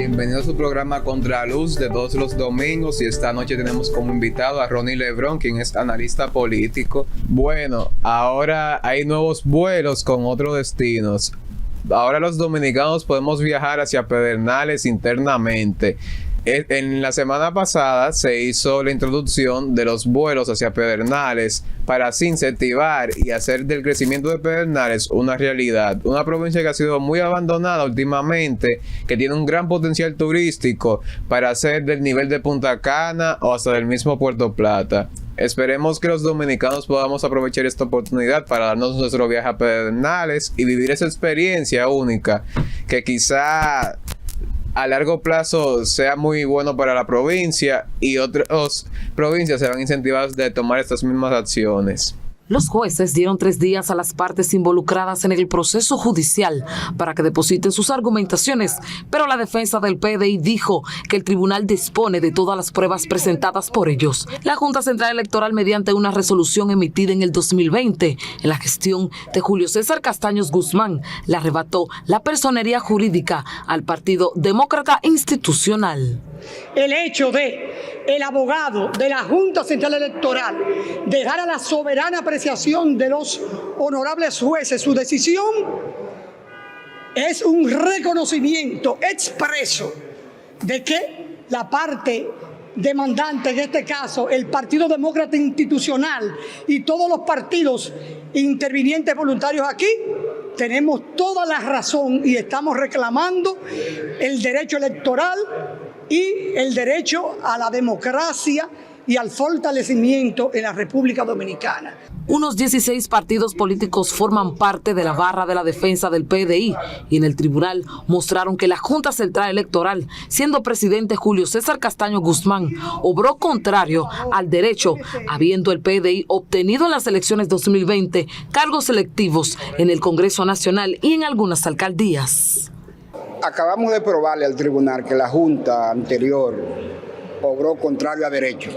Bienvenido a su programa Contraluz de todos los domingos, y esta noche tenemos como invitado a Ronnie Lebrón, quien es analista político. Bueno, ahora hay nuevos vuelos con otros destinos. Ahora los dominicanos podemos viajar hacia Pedernales internamente. En la semana pasada se hizo la introducción de los vuelos hacia Pedernales para así incentivar y hacer del crecimiento de Pedernales una realidad. Una provincia que ha sido muy abandonada últimamente, que tiene un gran potencial turístico para hacer del nivel de Punta Cana o hasta del mismo Puerto Plata. Esperemos que los dominicanos podamos aprovechar esta oportunidad para darnos nuestro viaje a Pedernales y vivir esa experiencia única que quizá a largo plazo sea muy bueno para la provincia, y otras provincias se van incentivadas de tomar estas mismas acciones. Los jueces dieron 3 días a las partes involucradas en el proceso judicial para que depositen sus argumentaciones, pero la defensa del PDI dijo que el tribunal dispone de todas las pruebas presentadas por ellos. La Junta Central Electoral, mediante una resolución emitida en el 2020, en la gestión de Julio César Castaños Guzmán, le arrebató la personería jurídica al Partido Demócrata Institucional. El hecho de el abogado de la Junta Central Electoral dejar a la soberana apreciación de los honorables jueces su decisión es un reconocimiento expreso de que la parte demandante, en este caso el Partido Demócrata Institucional y todos los partidos intervinientes voluntarios aquí, tenemos toda la razón y estamos reclamando el derecho electoral y el derecho a la democracia y al fortalecimiento en la República Dominicana. Unos 16 partidos políticos forman parte de la barra de la defensa del PDI y en el tribunal mostraron que la Junta Central Electoral, siendo presidente Julio César Castaño Guzmán, obró contrario al derecho, habiendo el PDI obtenido en las elecciones 2020 cargos electivos en el Congreso Nacional y en algunas alcaldías. Acabamos de probarle al tribunal que la Junta anterior obró contrario a derecho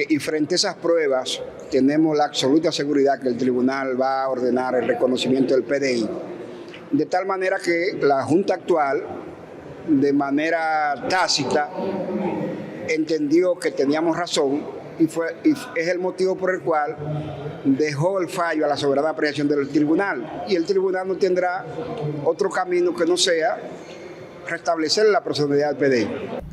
y frente a esas pruebas tenemos la absoluta seguridad que el tribunal va a ordenar el reconocimiento del PDI, de tal manera que la Junta actual, de manera tácita, entendió que teníamos razón y es el motivo por el cual dejó el fallo a la soberana apreciación del tribunal, y el tribunal no tendrá otro camino que no sea restablecer la personalidad del PDI.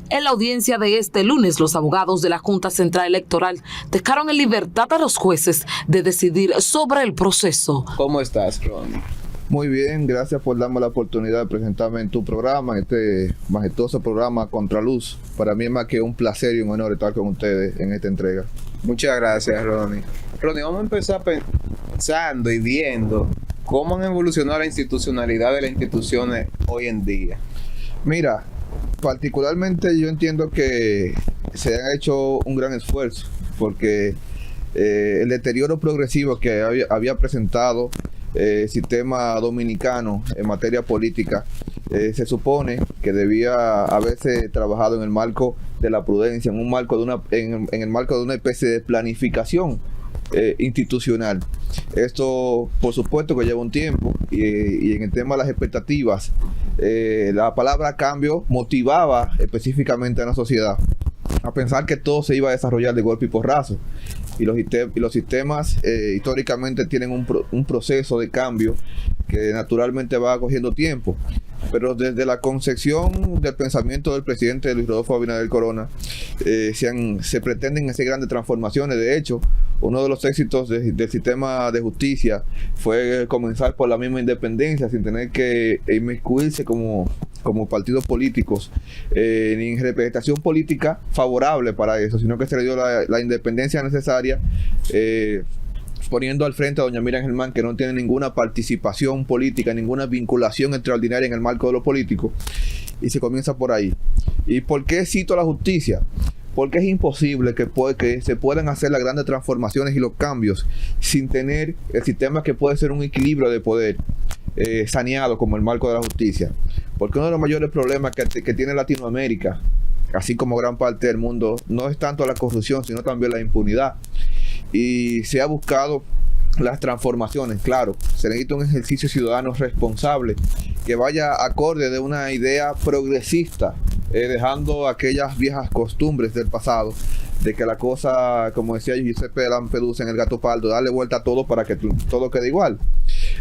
En la audiencia de este lunes, los abogados de la Junta Central Electoral dejaron en libertad a los jueces de decidir sobre el proceso. ¿Cómo estás, Ronnie? Muy bien, gracias por darme la oportunidad de presentarme en tu programa, en este majestuoso programa Contraluz. Para mí es más que un placer y un honor estar con ustedes en esta entrega. Muchas gracias, Ronnie. Ronnie, vamos a empezar pensando y viendo cómo han evolucionado la institucionalidad de las instituciones hoy en día. Mira, particularmente yo entiendo que se ha hecho un gran esfuerzo, porque el deterioro progresivo que había presentado el sistema dominicano en materia política se supone que debía haberse trabajado en el marco de la prudencia, en el marco de una especie de planificación institucional. Esto por supuesto que lleva un tiempo, y en el tema de las expectativas, la palabra cambio motivaba específicamente a la sociedad a pensar que todo se iba a desarrollar de golpe y porrazo, y los sistemas históricamente tienen un proceso de cambio que naturalmente va cogiendo tiempo. Pero desde la concepción del pensamiento del presidente Luis Rodolfo Abinader Corona, se pretenden hacer grandes transformaciones. De hecho, uno de los éxitos del sistema de justicia fue comenzar por la misma independencia, sin tener que inmiscuirse como partidos políticos ni en representación política favorable para eso, sino que se le dio la independencia necesaria, poniendo al frente a doña Miriam Germán, que no tiene ninguna participación política, ninguna vinculación extraordinaria en el marco de lo político, y se comienza por ahí. ¿Y por qué cito a la justicia? Porque es imposible que se puedan hacer las grandes transformaciones y los cambios sin tener el sistema que puede ser un equilibrio de poder saneado como el marco de la justicia. Porque uno de los mayores problemas que tiene Latinoamérica, así como gran parte del mundo, no es tanto la corrupción, sino también la impunidad. Y se ha buscado las transformaciones, claro, se necesita un ejercicio ciudadano responsable que vaya acorde de una idea progresista, dejando aquellas viejas costumbres del pasado, de que la cosa, como decía Giuseppe Lampedusa en El Gato Pardo, darle vuelta a todo para que todo quede igual.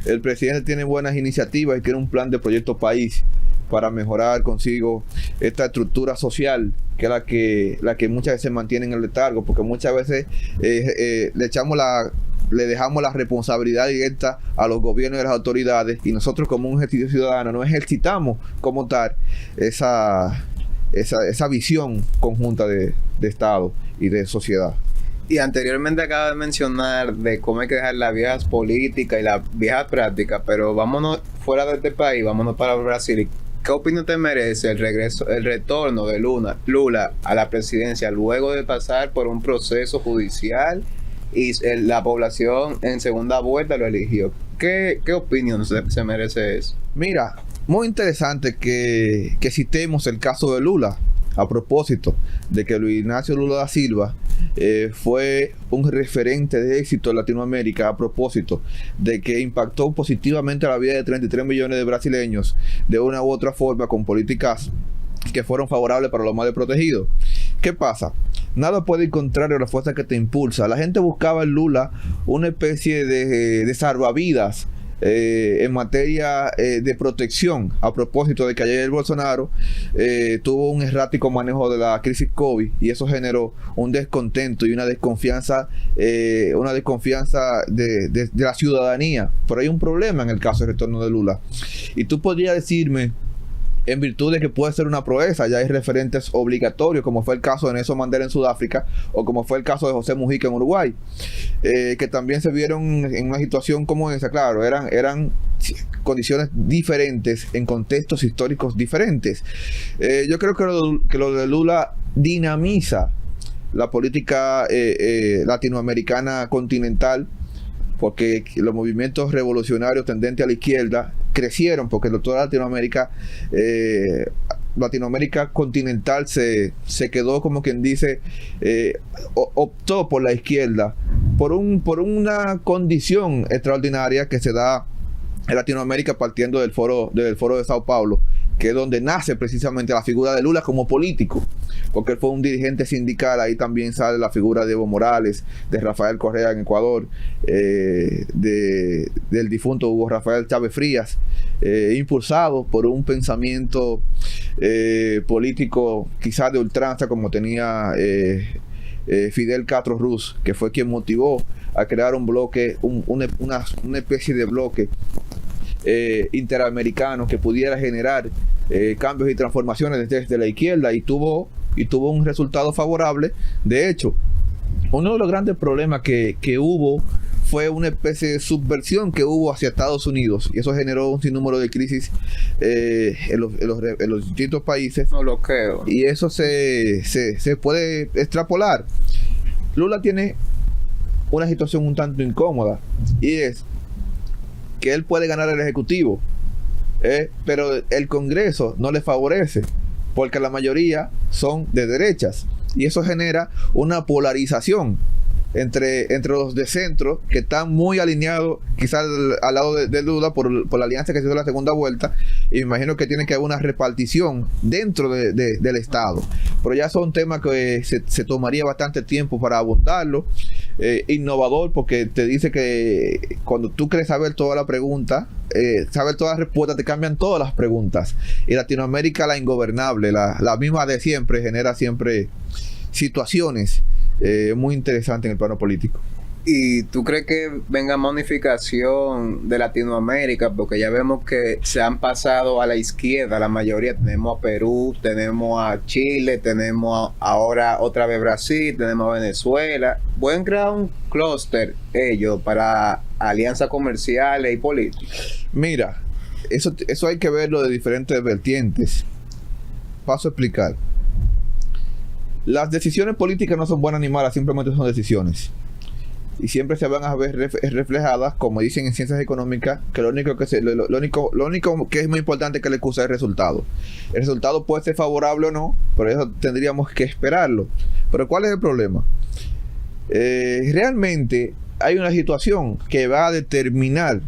El presidente tiene buenas iniciativas y tiene un plan de proyecto país para mejorar consigo esta estructura social, que es la que muchas veces mantiene en el letargo, porque muchas veces le dejamos la responsabilidad directa a los gobiernos y a las autoridades, y nosotros como un ejercicio ciudadano no ejercitamos como tal esa visión conjunta de Estado y de sociedad. Y anteriormente acaba de mencionar de cómo hay que dejar las viejas políticas y las viejas prácticas, pero vámonos fuera de este país, vámonos para Brasil. ¿Qué opinión te merece el retorno de Lula a la presidencia luego de pasar por un proceso judicial y la población en segunda vuelta lo eligió? ¿Qué opinión se merece eso? Mira, muy interesante que citemos el caso de Lula, a propósito de que Luis Ignacio Lula da Silva fue un referente de éxito en Latinoamérica, a propósito de que impactó positivamente la vida de 33 millones de brasileños de una u otra forma con políticas que fueron favorables para los más desprotegidos. ¿Qué pasa? Nada puede ir contrario a la fuerza que te impulsa. La gente buscaba en Lula una especie de salvavidas en materia de protección, a propósito de que ayer Bolsonaro tuvo un errático manejo de la crisis COVID, y eso generó un descontento y una desconfianza de la ciudadanía. Pero hay un problema en el caso del retorno de Lula, y tú podrías decirme, en virtud de que puede ser una proeza, ya hay referentes obligatorios, como fue el caso de Nelson Mandela en Sudáfrica, o como fue el caso de José Mujica en Uruguay, que también se vieron en una situación como esa. Claro, eran condiciones diferentes, en contextos históricos diferentes. Yo creo que lo de Lula dinamiza la política latinoamericana continental, porque los movimientos revolucionarios tendentes a la izquierda crecieron, porque toda Latinoamérica continental se quedó, como quien dice, optó por la izquierda, por una condición extraordinaria que se da en Latinoamérica, partiendo del foro de Sao Paulo, que es donde nace precisamente la figura de Lula como político, porque él fue un dirigente sindical. Ahí también sale la figura de Evo Morales, de Rafael Correa en Ecuador, del difunto Hugo Rafael Chávez Frías, impulsado por un pensamiento político quizás de ultranza, como tenía Fidel Castro Ruz, que fue quien motivó a crear un bloque, una especie de bloque interamericano que pudiera generar cambios y transformaciones desde la izquierda, y tuvo un resultado favorable. De hecho, uno de los grandes problemas que hubo fue una especie de subversión que hubo hacia Estados Unidos, y eso generó un sinnúmero de crisis en los distintos países. No lo creo. Y eso se puede extrapolar. Lula tiene una situación un tanto incómoda, y es que él puede ganar el Ejecutivo, pero el Congreso no le favorece, porque la mayoría son de derechas, y eso genera una polarización entre los de centro, que están muy alineados quizás al lado de Lula por la alianza que se hizo en la segunda vuelta, y me imagino que tiene que haber una repartición dentro del Estado. Pero ya son temas que se tomaría bastante tiempo para abordarlo. Innovador, porque te dice que cuando tú quieres saber toda la pregunta, saber todas las respuestas, te cambian todas las preguntas. Y Latinoamérica, la ingobernable, la misma de siempre, genera siempre situaciones muy interesantes en el plano político. ¿Y tú crees que venga más unificación de Latinoamérica? Porque ya vemos que se han pasado a la izquierda la mayoría. Tenemos a Perú, tenemos a Chile, tenemos ahora otra vez Brasil, tenemos a Venezuela. ¿Pueden crear un clúster ellos para alianzas comerciales y políticas? Mira, eso hay que verlo de diferentes vertientes. Paso a explicar. Las decisiones políticas no son buenas ni malas, simplemente son decisiones. Y siempre se van a ver reflejadas, como dicen en ciencias económicas, que lo único que es muy importante que le acusa es el resultado. El resultado puede ser favorable o no, pero eso tendríamos que esperarlo. Pero ¿cuál es el problema? Realmente hay una situación que va a determinar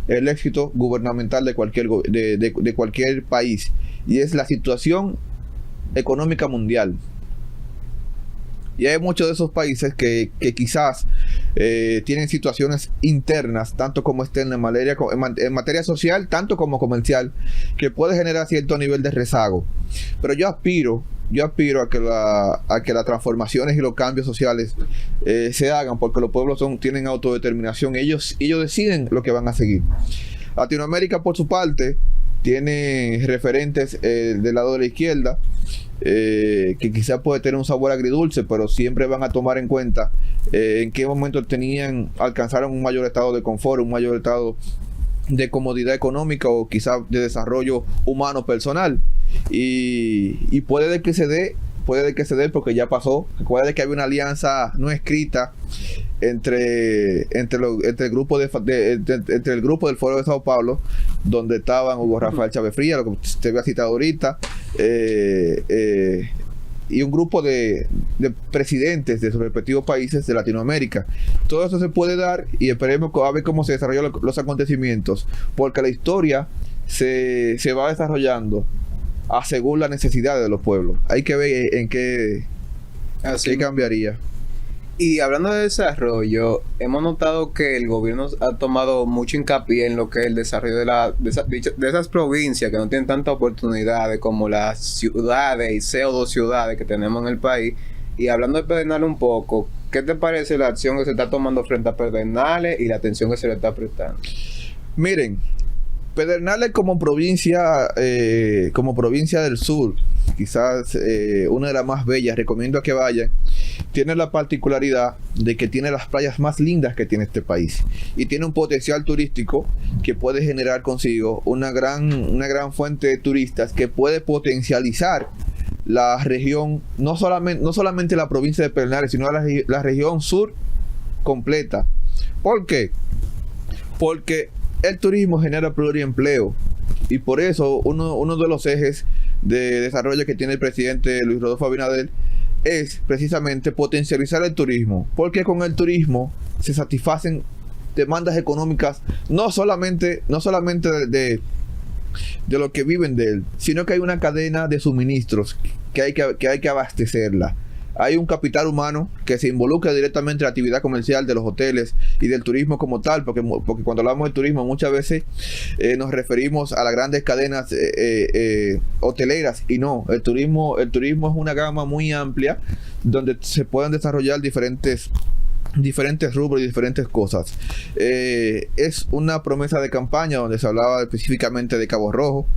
el éxito gubernamental de de cualquier país, y es la situación económica mundial. Y hay muchos de esos países que quizás tienen situaciones internas, tanto como externas, en materia social, tanto como comercial, que puede generar cierto nivel de rezago. Pero yo aspiro a que las transformaciones y los cambios sociales se hagan, porque los pueblos tienen autodeterminación. Ellos deciden lo que van a seguir. Latinoamérica, por su parte, tiene referentes del lado de la izquierda, que quizás puede tener un sabor agridulce, pero siempre van a tomar en cuenta en qué momento alcanzaron un mayor estado de confort, un mayor estado de comodidad económica o quizás de desarrollo humano personal, y puede que se dé porque ya pasó. Recuerda que había una alianza no escrita entre el grupo del Foro de Sao Paulo, donde estaban Hugo Rafael Chávez Frías, lo que te había citado ahorita, y un grupo de presidentes de sus respectivos países de Latinoamérica. Todo eso se puede dar, y esperemos a ver cómo se desarrollan los acontecimientos, porque la historia se va desarrollando según las necesidades de los pueblos. Hay que ver en qué cambiaría. Y hablando de desarrollo, hemos notado que el gobierno ha tomado mucho hincapié en lo que es el desarrollo de esas provincias que no tienen tantas oportunidades como las ciudades y pseudo ciudades que tenemos en el país. Y hablando de Pedernales un poco, ¿qué te parece la acción que se está tomando frente a Pedernales y la atención que se le está prestando? Miren, Pedernales como provincia del sur, quizás una de las más bellas, recomiendo que vayan. Tiene la particularidad de que tiene las playas más lindas que tiene este país, y tiene un potencial turístico que puede generar consigo una gran fuente de turistas que puede potencializar la región, no solamente la provincia de Pedernales, sino la región sur completa. ¿Por qué? Porque el turismo genera pluriempleo, y por eso uno de los ejes de desarrollo que tiene el presidente Luis Rodolfo Abinader es precisamente potencializar el turismo, porque con el turismo se satisfacen demandas económicas no solamente de lo que viven de él, sino que hay una cadena de suministros que hay que abastecerla. Hay un capital humano que se involucra directamente en la actividad comercial de los hoteles y del turismo como tal, porque cuando hablamos de turismo muchas veces nos referimos a las grandes cadenas hoteleras, y no, el turismo es una gama muy amplia donde se pueden desarrollar diferentes rubros y diferentes cosas. Es una promesa de campaña donde se hablaba específicamente de Cabo Rojo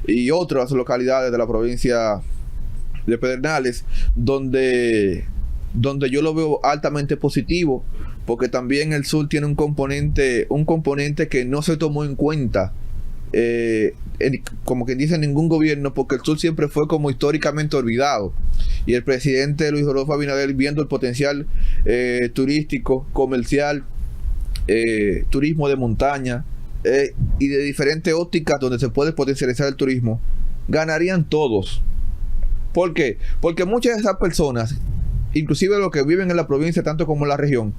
y otras localidades de la provincia de Pedernales, donde yo lo veo altamente positivo, porque también el sur tiene un componente que no se tomó en cuenta, como quien dice, ningún gobierno, porque el sur siempre fue como históricamente olvidado, y el presidente Luis Rodolfo Abinader, viendo el potencial turístico, comercial, turismo de montaña y de diferentes ópticas donde se puede potencializar el turismo, ganarían todos. ¿Por qué? Porque muchas de esas personas, inclusive los que viven en la provincia tanto como en la región,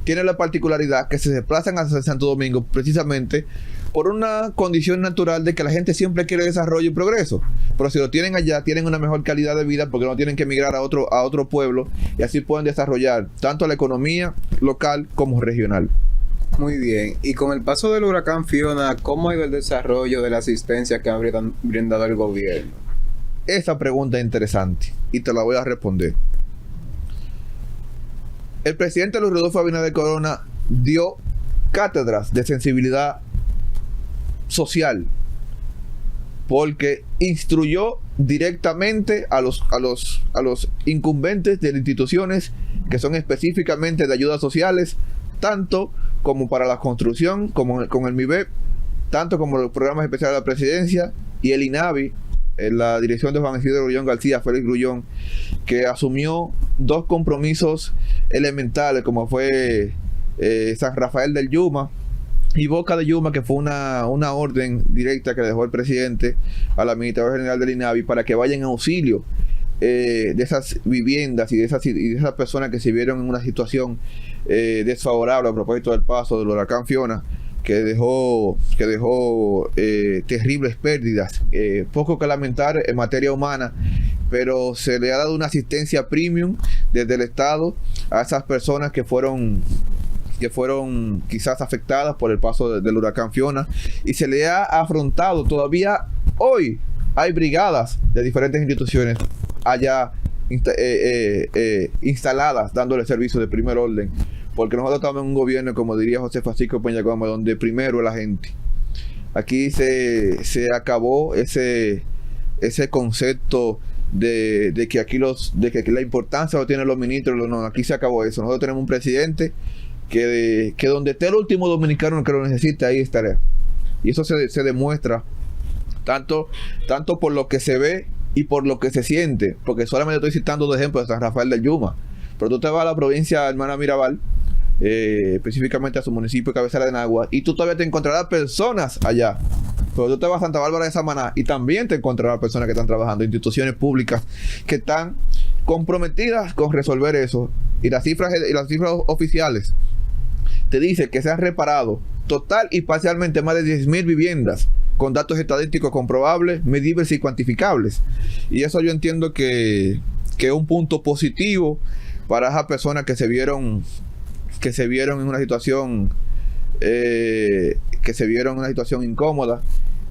tienen la particularidad que se desplazan hacia Santo Domingo precisamente por una condición natural de que la gente siempre quiere desarrollo y progreso, pero si lo tienen allá, tienen una mejor calidad de vida porque no tienen que emigrar a otro pueblo, y así pueden desarrollar tanto la economía local como regional. Muy bien. Y con el paso del huracán Fiona, ¿cómo ha ido el desarrollo de la asistencia que ha brindado el gobierno? Esa pregunta es interesante y te la voy a responder. El presidente Luis Rodolfo Abinader Corona dio cátedras de sensibilidad social, porque instruyó directamente a los incumbentes de las instituciones que son específicamente de ayudas sociales, tanto como para la construcción, como con el MIBEP, tanto como los programas especiales de la presidencia y el INAVI, en la dirección de Juan Isidro Grullón García, Félix Grullón, que asumió dos compromisos elementales, como fue San Rafael del Yuma y Boca de Yuma, que fue una orden directa que dejó el presidente al administrador general del INAVI para que vayan en auxilio de esas viviendas y de esas personas que se vieron en una situación desfavorable a propósito del paso del huracán Fiona, que dejó terribles pérdidas, poco que lamentar en materia humana, pero se le ha dado una asistencia premium desde el Estado a esas personas que fueron quizás afectadas por el paso del huracán Fiona, y se le ha afrontado. Todavía hoy hay brigadas de diferentes instituciones allá instaladas dándole servicio de primer orden, porque nosotros estamos en un gobierno, como diría José Francisco Peña Gómez, donde primero es la gente. Aquí se acabó ese concepto de que aquí la importancia lo tienen los ministros. No, aquí se acabó eso. Nosotros tenemos un presidente que donde esté el último dominicano que lo necesite, ahí estará. Y eso se demuestra tanto por lo que se ve y por lo que se siente, porque solamente estoy citando dos ejemplos de San Rafael del Yuma, pero tú te vas a la provincia de Hermana Mirabal, específicamente a su municipio cabecera de Nagua, y tú todavía te encontrarás personas allá. Pero tú te vas a Santa Bárbara de Samaná y también te encontrarás personas que están trabajando, instituciones públicas que están comprometidas con resolver eso, y las cifras oficiales te dicen que se han reparado total y parcialmente más de 10,000 viviendas con datos estadísticos comprobables, medibles y cuantificables. Y eso yo entiendo que es un punto positivo para esas personas que se vieron en una situación incómoda.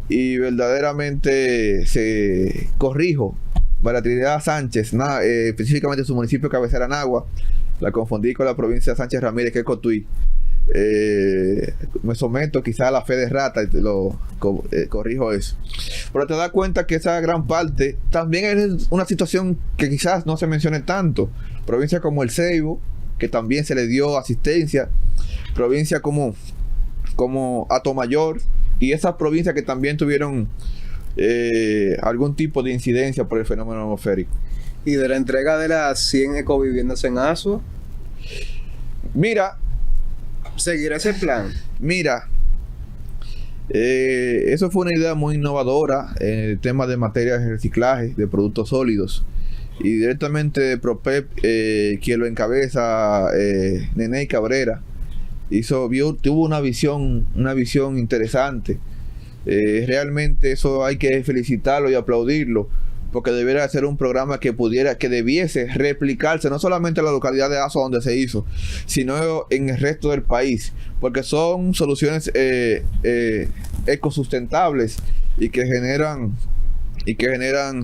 Y verdaderamente corrijo, María Trinidad Sánchez, específicamente su municipio cabecera Nagua, la confundí con la provincia de Sánchez Ramírez, que es Cotuí. Me someto quizá a la fe de rata y corrijo eso, pero te das cuenta que esa gran parte también es una situación que quizás no se mencione tanto. Provincias como el Ceibo, que también se le dio asistencia, provincias como Atomayor, y esas provincias que también tuvieron algún tipo de incidencia por el fenómeno atmosférico. Y de la entrega de las 100 ecoviviendas en Asua, mira, ¿seguirá ese plan? Mira, eso fue una idea muy innovadora en el tema de materias de reciclaje de productos sólidos, y directamente de Propep, quien lo encabeza, Nene Cabrera, tuvo una visión interesante. Realmente eso hay que felicitarlo y aplaudirlo, porque debiera ser un programa que debiese replicarse no solamente en la localidad de Asua donde se hizo, sino en el resto del país, porque son soluciones ecosustentables y que generan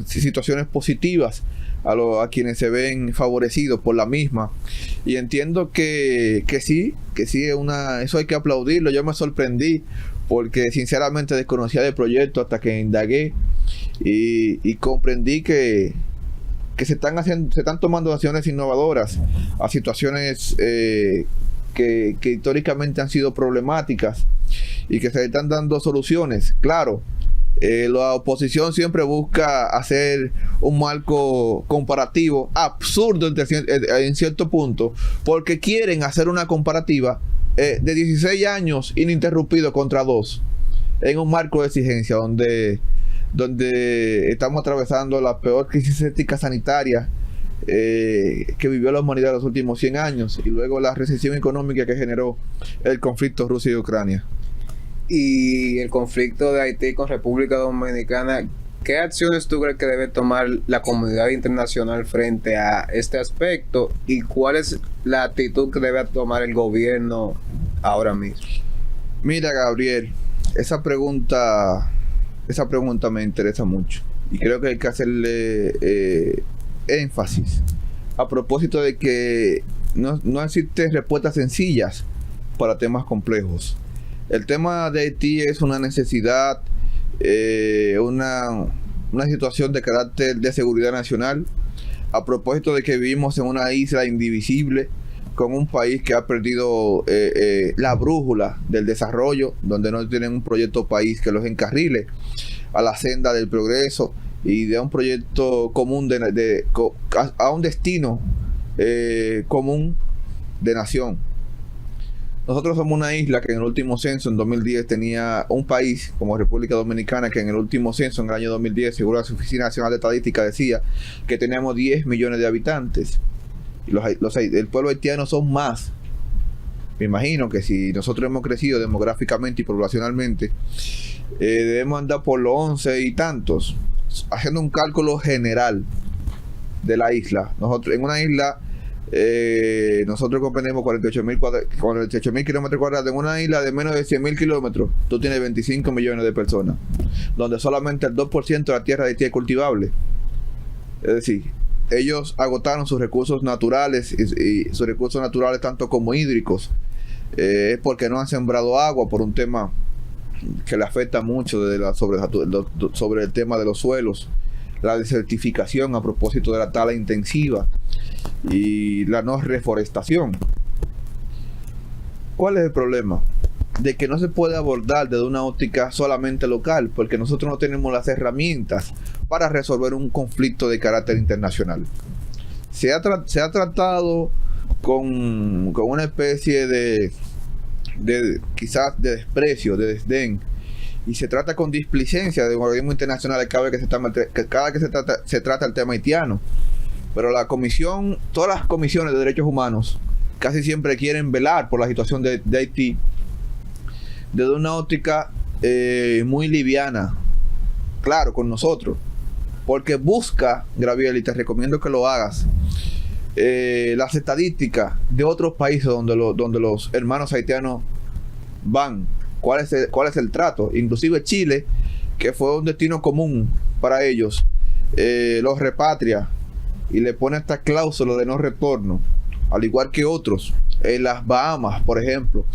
situaciones positivas a quienes se ven favorecidos por la misma. Y entiendo que sí eso hay que aplaudirlo. Yo me sorprendí porque sinceramente desconocía del proyecto hasta que indagué y comprendí que se están tomando acciones innovadoras a situaciones que históricamente han sido problemáticas, y que se están dando soluciones. Claro, la oposición siempre busca hacer un marco comparativo absurdo en cierto punto, porque quieren hacer una comparativa de 16 años ininterrumpido contra 2, en un marco de exigencia donde estamos atravesando la peor crisis ética sanitaria que vivió la humanidad en los últimos 100 años, y luego la recesión económica que generó el conflicto Rusia y Ucrania. Y el conflicto de Haití con República Dominicana, ¿qué acciones tú crees que debe tomar la comunidad internacional frente a este aspecto? ¿Y cuál es la actitud que debe tomar el gobierno ahora mismo? Mira, Gabriel, esa pregunta me interesa mucho, y creo que hay que hacerle énfasis a propósito de que no existen respuestas sencillas para temas complejos. El tema de Haití es una necesidad, una situación de carácter de seguridad nacional, a propósito de que vivimos en una isla indivisible, con un país que ha perdido la brújula del desarrollo, donde no tienen un proyecto país que los encarrile a la senda del progreso y de un proyecto común a un destino común de nación. Nosotros somos una isla que en el último censo, en 2010, tenía un país como República Dominicana, que en el último censo, en el año 2010, según la Oficina Nacional de Estadística, decía que teníamos 10 millones de habitantes. Y el pueblo haitiano son más. Me imagino que si nosotros hemos crecido demográficamente y poblacionalmente, debemos andar por los 11 y tantos, haciendo un cálculo general de la isla. Nosotros, en una isla, nosotros comprendemos 48.000 kilómetros cuadrados. En una isla de menos de 100.000 kilómetros, tú tienes 25 millones de personas, donde solamente el 2% de la tierra de Haití es cultivable. Es decir, ellos agotaron sus recursos naturales, y sus recursos naturales tanto como hídricos, porque no han sembrado agua por un tema que le afecta mucho sobre el tema de los suelos, la desertificación a propósito de la tala intensiva y la no reforestación. ¿Cuál es el problema? De que no se puede abordar desde una óptica solamente local, porque nosotros no tenemos las herramientas para resolver un conflicto de carácter internacional. Se ha tratado con una especie de quizás de desprecio, de desdén, y se trata con displicencia de un organismo internacional cada vez que se trata el tema haitiano. Pero todas las comisiones de derechos humanos casi siempre quieren velar por la situación de Haití desde una óptica muy liviana, claro, con nosotros, porque busca, Gabriel, y te recomiendo que lo hagas, las estadísticas de otros países donde los hermanos haitianos van, cuál es el trato. Inclusive Chile, que fue un destino común para ellos, los repatria y le pone esta cláusula de no retorno, al igual que otros, las Bahamas, por ejemplo,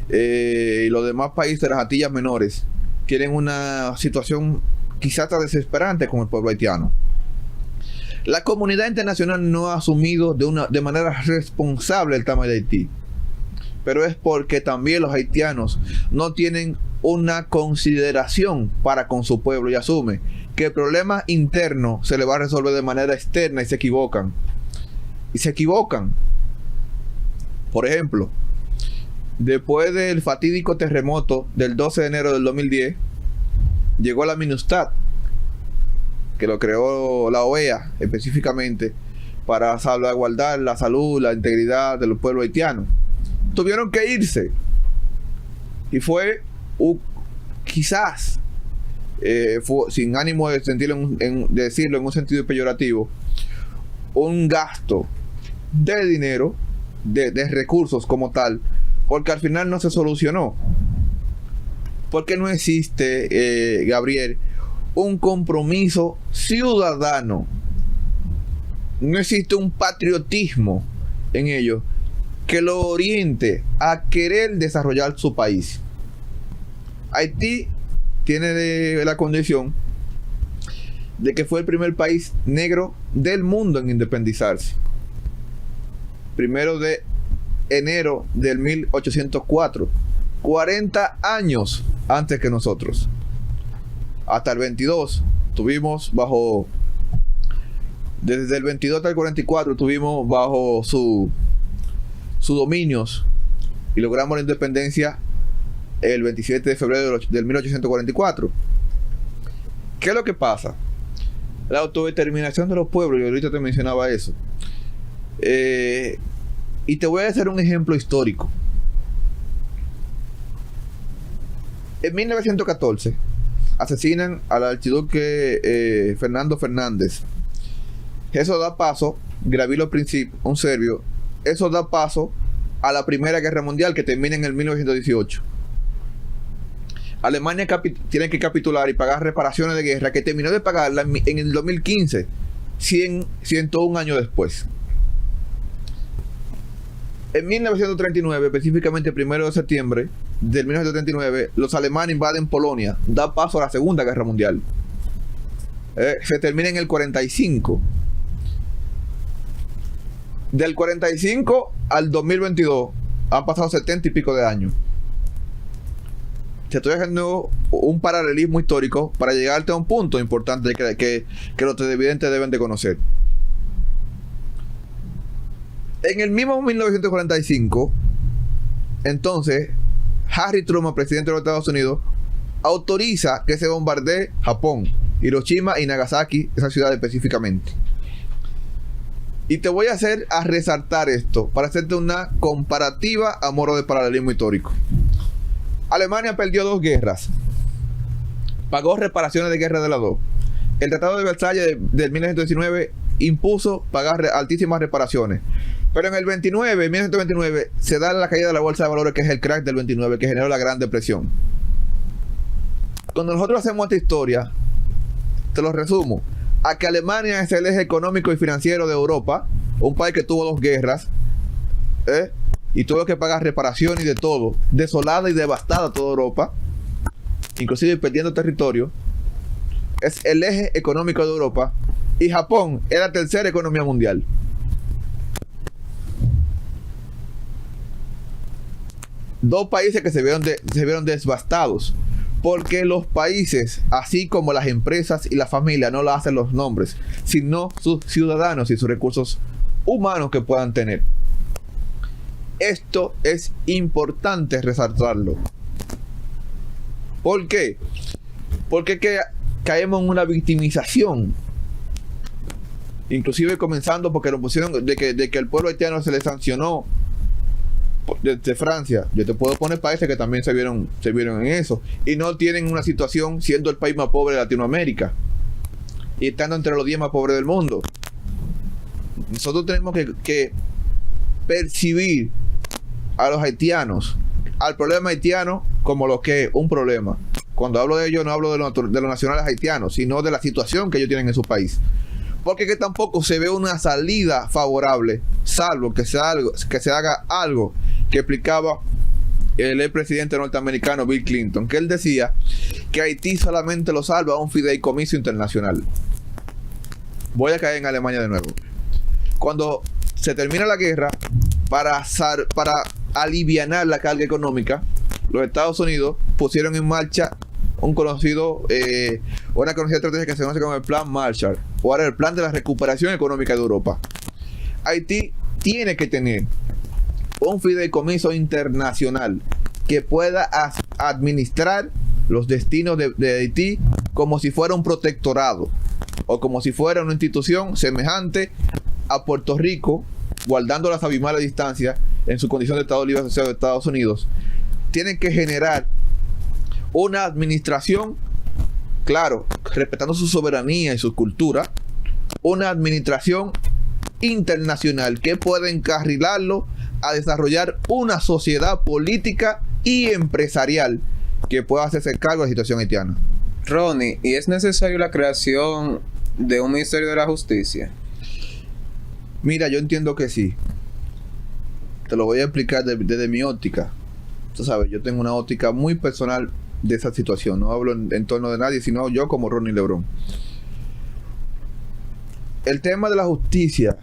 y los demás países de las Antillas Menores tienen una situación quizás tan desesperante como el pueblo haitiano. La comunidad internacional no ha asumido de manera responsable el tema de Haití, pero es porque también los haitianos no tienen una consideración para con su pueblo y asume que el problema interno se le va a resolver de manera externa y se equivocan. Por ejemplo, después del fatídico terremoto del 12 de enero del 2010, llegó la MINUSTAH, que lo creó la OEA específicamente para salvaguardar la salud, la integridad de los pueblos haitianos. Tuvieron que irse, y fue quizás sin ánimo de decirlo en un sentido peyorativo, un gasto de dinero, de recursos como tal, porque al final no se solucionó, porque no existe, Gabriel, un compromiso ciudadano, no existe un patriotismo en ellos que lo oriente a querer desarrollar su país. Haití tiene la condición de que fue el primer país negro del mundo en independizarse. 1 de enero del 1804, 40 años antes que nosotros. Hasta el 22 tuvimos desde el 22 hasta el 44 tuvimos bajo sus dominios, y logramos la independencia el 27 de febrero del 1844. ¿Qué es lo que pasa? La autodeterminación de los pueblos, y ahorita te mencionaba eso. Y te voy a hacer un ejemplo histórico. En 1914 asesinan al archiduque Fernando Fernández. Eso da paso, Gavrilo Princip, un serbio, eso da paso a la Primera Guerra Mundial, que termina en el 1918. Alemania tiene que capitular y pagar reparaciones de guerra, que terminó de pagarla en el 2015, 101 años después. En 1939, específicamente el 1 de septiembre del 1939, los alemanes invaden Polonia, da paso a la Segunda Guerra Mundial. Se termina en el 45. Del 45 al 2022 han pasado 70 y pico de años. Te estoy haciendo un paralelismo histórico para llegarte a un punto importante que los televidentes deben de conocer. En el mismo 1945, entonces Harry Truman, presidente de los Estados Unidos, autoriza que se bombardee Japón, Hiroshima y Nagasaki, esa ciudad específicamente. Y te voy a resaltar esto para hacerte una comparativa a modo de paralelismo histórico. Alemania perdió 2 guerras, pagó reparaciones de guerra de las 2. El Tratado de Versalles del 1919 impuso pagar altísimas reparaciones. Pero en el 1929, se da la caída de la bolsa de valores, que es el crack del 29, que generó la Gran Depresión. Cuando nosotros hacemos esta historia, te lo resumo, a que Alemania es el eje económico y financiero de Europa, un país que tuvo 2 guerras, y tuvo que pagar reparaciones y de todo, desolada y devastada toda Europa, inclusive perdiendo territorio. Es el eje económico de Europa, y Japón es la tercera economía mundial. Dos países que se vieron devastados, porque los países, así como las empresas y la familia, no lo hacen los nombres, sino sus ciudadanos y sus recursos humanos que puedan tener. Esto es importante resaltarlo. ¿Por qué? Porque caemos en una victimización. Inclusive comenzando porque nos pusieron de que el pueblo haitiano se le sancionó desde Francia. Yo te puedo poner países que también se vieron en eso y no tienen una situación siendo el país más pobre de Latinoamérica y estando entre los 10 más pobres del mundo. Nosotros tenemos que percibir a los haitianos, al problema haitiano, como lo que es un problema. Cuando hablo de ello, no hablo de los nacionales haitianos, sino de la situación que ellos tienen en su país. Porque que tampoco se ve una salida favorable, salvo que se haga algo que explicaba el presidente norteamericano Bill Clinton, que él decía que Haití solamente lo salva un fideicomiso internacional. Voy a caer en Alemania de nuevo. Cuando se termina la guerra, para alivianar la carga económica, los Estados Unidos pusieron en marcha una conocida estrategia que se conoce como el Plan Marshall, o ahora el Plan de la Recuperación Económica de Europa. Haití tiene que tener un fideicomiso internacional que pueda administrar los destinos de Haití como si fuera un protectorado o como si fuera una institución semejante a Puerto Rico, guardando las abismales distancias en su condición de Estado Libre Asociado de Estados Unidos. Tienen que generar una administración, claro, respetando su soberanía y su cultura, una administración internacional que pueda encarrilarlo a desarrollar una sociedad política y empresarial que pueda hacerse cargo de la situación haitiana. Ronnie, ¿y es necesario la creación de un Ministerio de la Justicia? Mira, yo entiendo que sí. Te lo voy a explicar desde mi óptica. Tú sabes, yo tengo una óptica muy personal de esa situación. No hablo en torno de nadie, sino yo como Ronnie Lebrón. El tema de la justicia,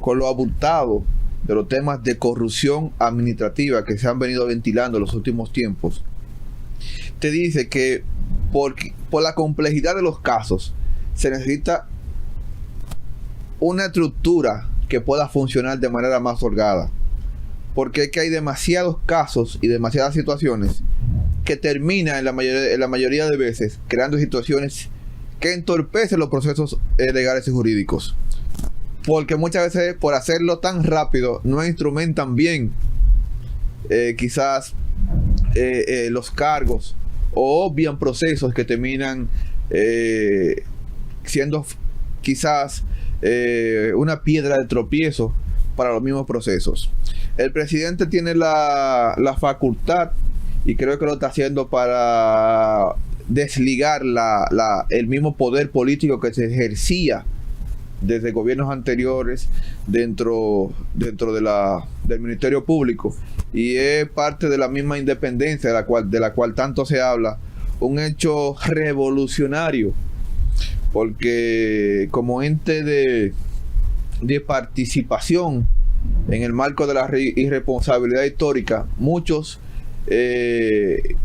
con lo abultado de los temas de corrupción administrativa que se han venido ventilando en los últimos tiempos, te dice que por la complejidad de los casos se necesita una estructura que pueda funcionar de manera más holgada, porque es que hay demasiados casos y demasiadas situaciones que terminan en la mayoría de veces creando situaciones que entorpecen los procesos legales y jurídicos, porque muchas veces por hacerlo tan rápido no instrumentan bien quizás los cargos, o obvian procesos que terminan siendo quizás una piedra de tropiezo para los mismos procesos. El presidente tiene la facultad, y creo que lo está haciendo para desligar el mismo poder político que se ejercía desde gobiernos anteriores dentro del Ministerio Público, y es parte de la misma independencia de la cual tanto se habla, un hecho revolucionario, porque como ente de participación en el marco de la irresponsabilidad histórica, muchos de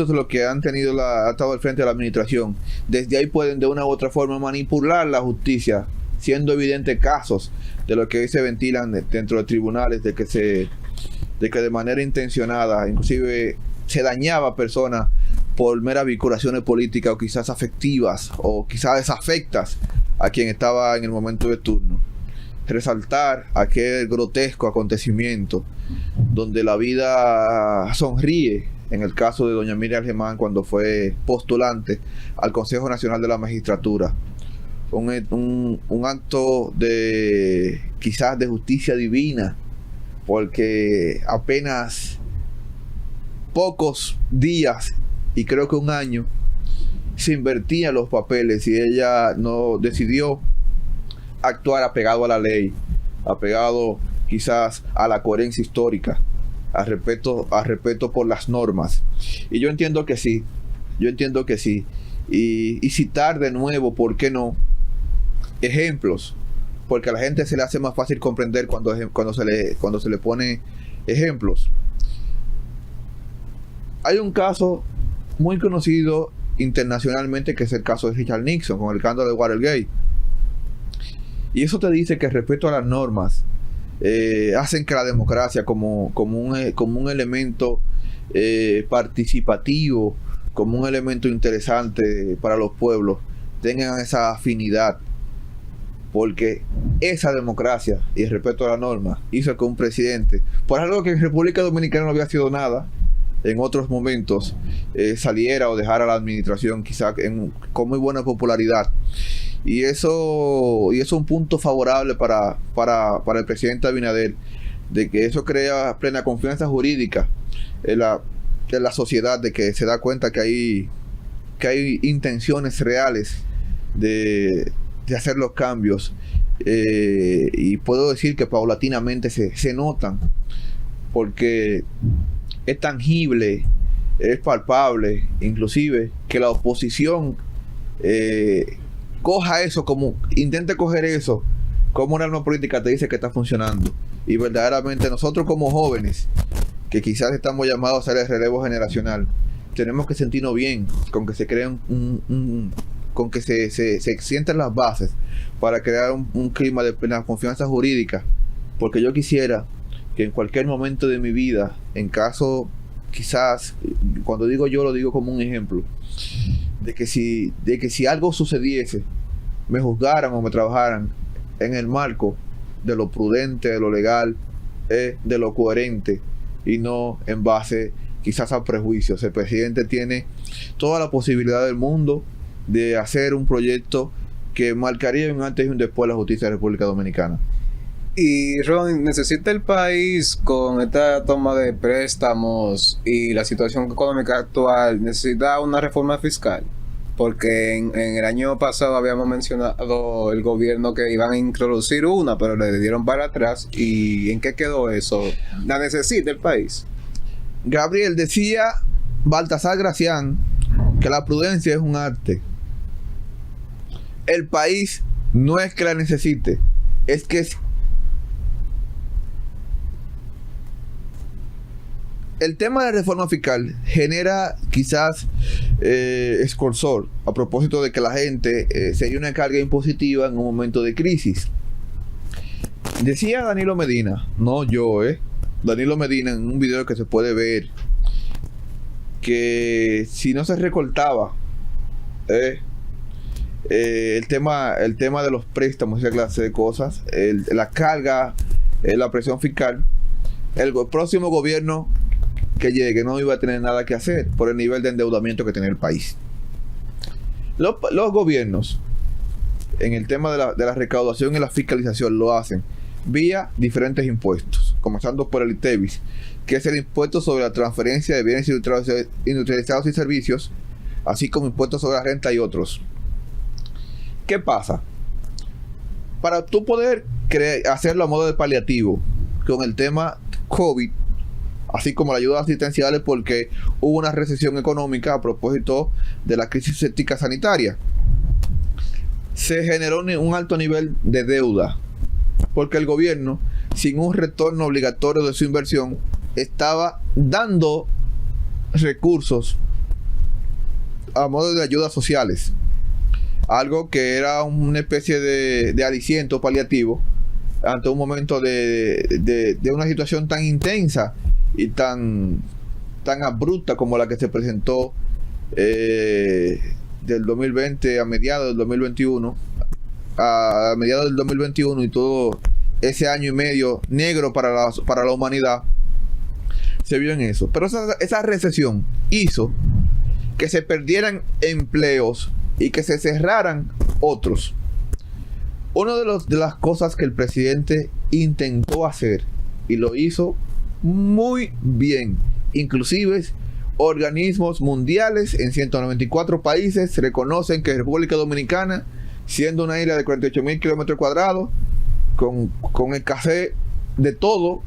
los que han estado al frente de la administración, desde ahí pueden de una u otra forma manipular la justicia, siendo evidentes casos de lo que hoy se ventilan dentro de tribunales, de que de que de manera intencionada, inclusive se dañaba a personas por meras vinculaciones políticas o quizás afectivas o quizás desafectas a quien estaba en el momento de turno. Resaltar aquel grotesco acontecimiento donde la vida sonríe, en el caso de doña Miriam Germán cuando fue postulante al Consejo Nacional de la Magistratura. Un acto de quizás de justicia divina, porque apenas pocos días, y creo que un año, se invertían los papeles y ella no decidió actuar apegado a la ley, apegado quizás a la coherencia histórica, al respeto por las normas. Y yo entiendo que sí, y citar de nuevo, ¿por qué no?, ejemplos, porque a la gente se le hace más fácil comprender cuando se le pone ejemplos. Hay un caso muy conocido internacionalmente que es el caso de Richard Nixon con el escándalo de Watergate, y eso te dice que el respeto a las normas hacen que la democracia como un elemento participativo, como un elemento interesante para los pueblos, tengan esa afinidad, porque esa democracia y el respeto a la norma hizo que un presidente, por algo que en República Dominicana no había sido nada en otros momentos, saliera o dejara la administración quizás con muy buena popularidad. Y eso es un punto favorable para el presidente Abinader, de que eso crea plena confianza jurídica en la sociedad, de que se da cuenta que hay intenciones reales de hacer los cambios, y puedo decir que paulatinamente se notan, porque es tangible, es palpable, inclusive que la oposición intente coger eso como una norma política, te dice que está funcionando. Y verdaderamente nosotros como jóvenes, que quizás estamos llamados a hacer el relevo generacional, tenemos que sentirnos bien con que se creen con que se sientan las bases para crear un clima de plena confianza jurídica, porque yo quisiera que en cualquier momento de mi vida, en caso, quizás, cuando digo yo lo digo como un ejemplo, de que si algo sucediese, me juzgaran o me trabajaran en el marco de lo prudente, de lo legal, de lo coherente, y no en base quizás a prejuicios. El presidente tiene toda la posibilidad del mundo de hacer un proyecto que marcaría un antes y un después de la justicia de la República Dominicana. Y Ron, ¿necesita el país, con esta toma de préstamos y la situación económica actual, necesita una reforma fiscal? Porque en el año pasado habíamos mencionado el gobierno que iban a introducir una, pero le dieron para atrás. ¿Y en qué quedó eso? ¿La necesita el país? Gabriel, decía Baltasar Gracián que la prudencia es un arte. El país no es que la necesite, es que el tema de la reforma fiscal genera quizás escorsor, a propósito de que la gente sería una carga impositiva en un momento de crisis. Decía Danilo Medina, no yo, Danilo Medina, en un video que se puede ver, que si no se recortaba el tema de los préstamos y esa clase de cosas, la carga, la presión fiscal, el próximo gobierno que llegue no iba a tener nada que hacer por el nivel de endeudamiento que tiene el país. Los gobiernos, en el tema de la recaudación y la fiscalización, lo hacen vía diferentes impuestos, comenzando por el ITEVIS, que es el impuesto sobre la transferencia de bienes industrializados y servicios, así como impuestos sobre la renta y otros. ¿Qué pasa? Para tú poder hacerlo a modo de paliativo con el tema COVID, así como las ayudas asistenciales, porque hubo una recesión económica a propósito de la crisis ética sanitaria, se generó un alto nivel de deuda, porque el gobierno, sin un retorno obligatorio de su inversión, estaba dando recursos a modo de ayudas sociales, algo que era una especie de aliciento paliativo ante un momento de una situación tan intensa y tan abrupta como la que se presentó del 2020 a mediados del 2021, a mediados del 2021 y todo ese año y medio negro para la humanidad, se vio en eso. Pero esa recesión hizo que se perdieran empleos y que se cerraran otros. Una de las cosas que el presidente intentó hacer, y lo hizo muy bien, inclusive organismos mundiales en 194 países reconocen que República Dominicana, siendo una isla de 48.000 kilómetros cuadrados, con escasez de todo,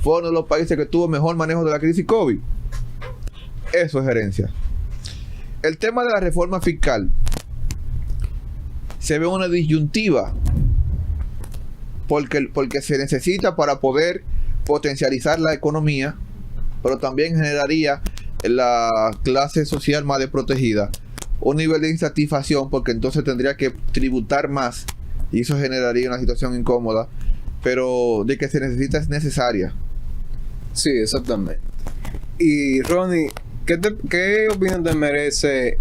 fue uno de los países que tuvo mejor manejo de la crisis COVID. Eso es gerencia. El tema de la reforma fiscal se ve una disyuntiva porque se necesita para poder potencializar la economía, pero también generaría en la clase social más desprotegida un nivel de insatisfacción, porque entonces tendría que tributar más y eso generaría una situación incómoda, pero de que se necesita es necesaria. Sí, exactamente. Y Ronnie, ¿qué opinión te merece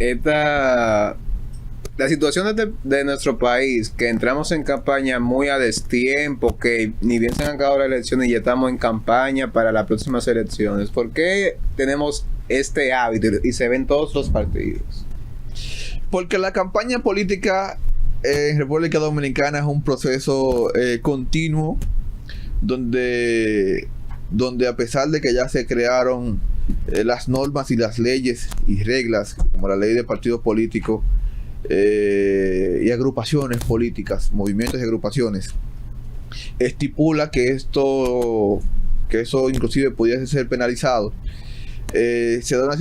la situación de nuestro país, que entramos en campaña muy a destiempo, que ni bien se han acabado las elecciones y ya estamos en campaña para las próximas elecciones? ¿Por qué tenemos este hábito y se ven todos los partidos? Porque la campaña política en República Dominicana es un proceso continuo, donde a pesar de que ya se crearon las normas y las leyes y reglas, como la ley de partidos políticos y agrupaciones políticas, movimientos y agrupaciones, estipula que eso inclusive pudiese ser penalizado, se da una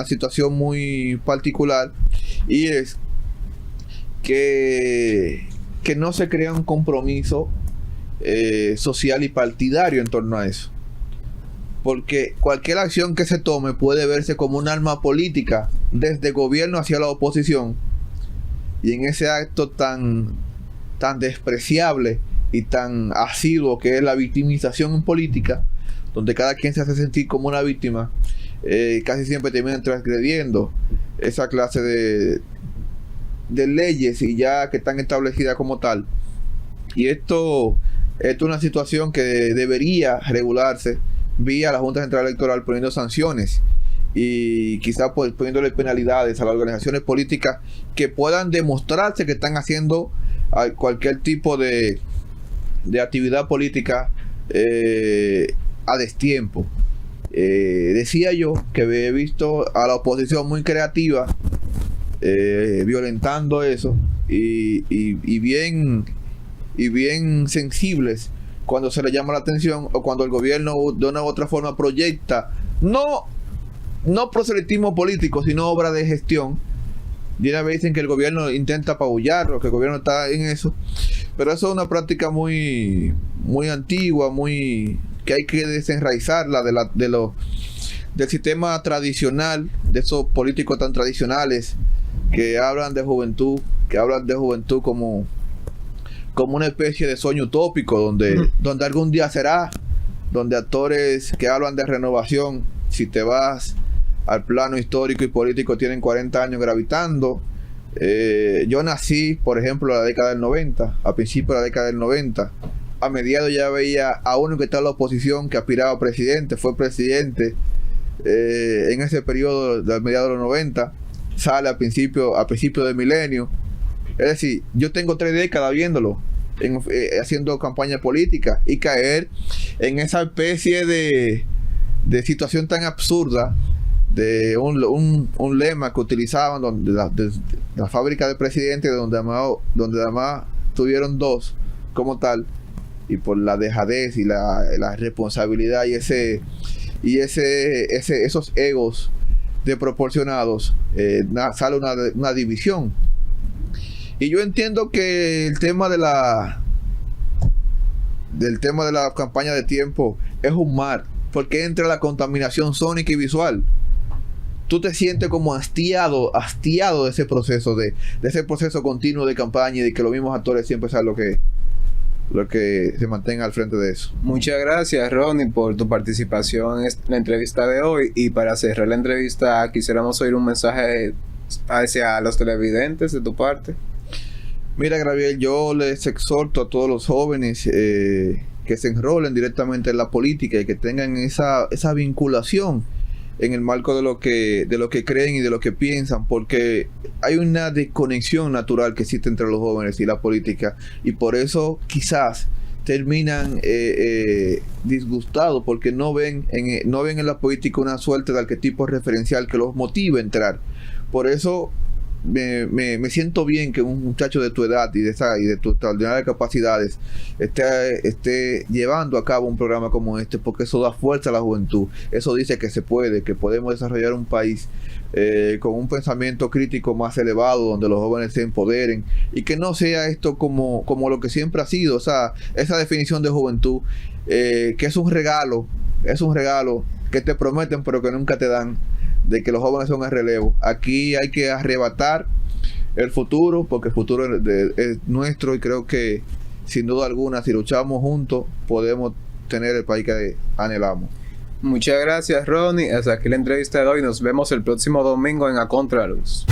situación muy particular, y es que no se crea un compromiso social y partidario en torno a eso, porque cualquier acción que se tome puede verse como un arma política desde el gobierno hacia la oposición, y en ese acto tan despreciable y tan asiduo que es la victimización en política, donde cada quien se hace sentir como una víctima, casi siempre terminan transgrediendo esa clase de leyes y ya que están establecidas como tal. Y esto es una situación que debería regularse vía la Junta Central Electoral, poniendo sanciones y quizás poniéndole penalidades a las organizaciones políticas que puedan demostrarse que están haciendo cualquier tipo de actividad política a destiempo. Decía yo que he visto a la oposición muy creativa violentando eso y bien sensibles cuando se le llama la atención, o cuando el gobierno de una u otra forma proyecta no proselitismo político, sino obra de gestión. De una vez dicen que el gobierno intenta apabullarlo, que el gobierno está en eso, pero eso es una práctica muy antigua, que hay que desenraizarla del sistema tradicional, de esos políticos tan tradicionales que hablan de juventud como una especie de sueño utópico, donde algún día será, donde actores que hablan de renovación, si te vas al plano histórico y político, tienen 40 años gravitando. Yo nací, por ejemplo, en la década del 90, a principios de la década del 90. A mediados ya veía a uno que está en la oposición, que aspiraba a presidente, fue presidente en ese periodo de mediados de los 90, sale a principio del milenio. Es decir, yo tengo 3 décadas viéndolo, haciendo campaña política, y caer en esa especie de situación tan absurda de un lema que utilizaban donde la fábrica de presidentes, donde además tuvieron 2 como tal, y por la dejadez y la responsabilidad y esos egos desproporcionados, sale una división. Y yo entiendo que el tema de la campaña de tiempo es un mar, porque entra la contaminación sónica y visual. Tú te sientes como hastiado de ese proceso, de ese proceso continuo de campaña, y de que los mismos actores siempre saben lo que es. los que se mantengan al frente de eso. Muchas gracias, Ronnie, por tu participación en la entrevista de hoy. Y para cerrar la entrevista, quisiéramos oír un mensaje hacia los televidentes de tu parte. Mira, Gabriel, yo les exhorto a todos los jóvenes que se enrolen directamente en la política y que tengan esa vinculación en el marco de lo que creen y de lo que piensan, porque hay una desconexión natural que existe entre los jóvenes y la política, y por eso quizás terminan disgustados porque no ven en la política una suerte de arquetipo referencial que los motive a entrar. Por eso me siento bien que un muchacho de tu edad y de tus extraordinarias capacidades esté llevando a cabo un programa como este, porque eso da fuerza a la juventud. Eso dice que se puede, que podemos desarrollar un país con un pensamiento crítico más elevado, donde los jóvenes se empoderen, y que no sea esto como lo que siempre ha sido, esa definición de juventud, que es un regalo que te prometen pero que nunca te dan, de que los jóvenes son el relevo. Aquí hay que arrebatar el futuro, porque el futuro es nuestro, y creo que sin duda alguna, si luchamos juntos, podemos tener el país que anhelamos. Muchas gracias, Ronnie. Hasta aquí la entrevista de hoy. Nos vemos el próximo domingo en A Contraluz.